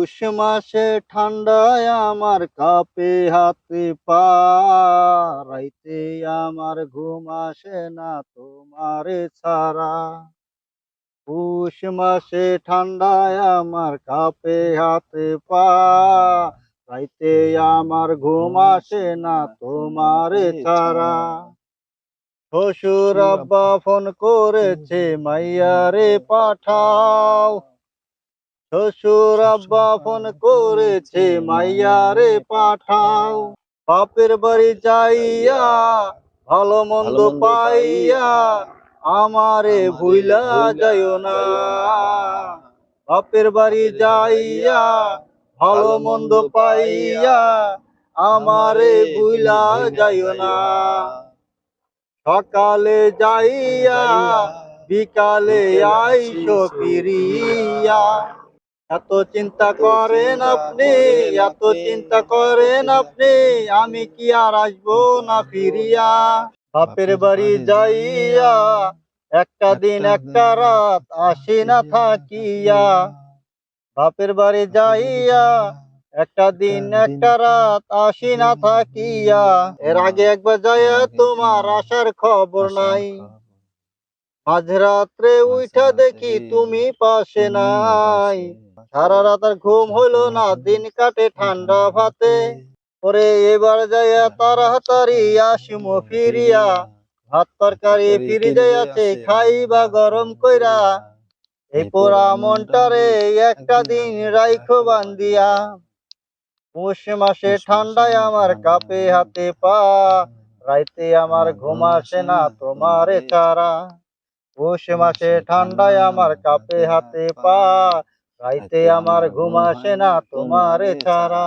পৌষ মাসে ঠান্ডায় আমার কাঁপে হাতে পা, রাইতে আমার ঘুম আসে না তোমারে ছাড়া। পৌষ মাসে ঠান্ডায় আমার কাঁপে হাতে পা, রাইতে আমার ঘুম আসে না তোমারে ছাড়া। শ্বশুর আব্বা ফোন করেছে মাইয়ারে পাঠাও, শ্বশুর আব্বা ফোন করেছে মাইয়ারে পাঠাও। বাপের বাড়ি যাইয়া ভালো মন্দ পাইয়া আমারে ভুইলা যাইও না। বাপের বাড়ি যাইয়া ভালো মন্দ পাইয়া আমারে ভুইলা যাইও না। সকালে যাইয়া বিকালে আইসো ফিরিয়া। এত চিন্তা করেন আপনি, এত চিন্তা করেন আপনি, আমি কি আর আসবো না ফিরিয়া। বাপের বাড়ি যাইয়া একটা দিন একটা রাত আসি না থাকিয়া। বাপের বাড়ি যাইয়া একটা দিন একটা রাত আসি না থাকিয়া। এর আগে একবার যাইয়া তোমার আসার খবর নাই। মাঝরাত্রে উঠা দেখি তুমি পাশে নাই। সারা রাত আর ঘুম হইলো না, দিন কাটে ঠান্ডা ভাতে। ওরে এবার যাইয়া তাড়াতাড়ি আসিমো ফিরিয়া। ভাত তরকারি ফিরিজে আছে খাইবা গরম কইরা। এই পোড়া মনটারে একটা দিন রাইখো বান্দিয়া। পৌষ মাসে ঠান্ডায় আমার কাঁপে হাতে পা, রাইতে আমার ঘুম আসে না তোমারে ছাড়া। পৌষ মাসে ঠান্ডায় আমার কাঁপে হাতে পা, রাইতে আমার ঘুম আসে না তোমারে ছাড়া।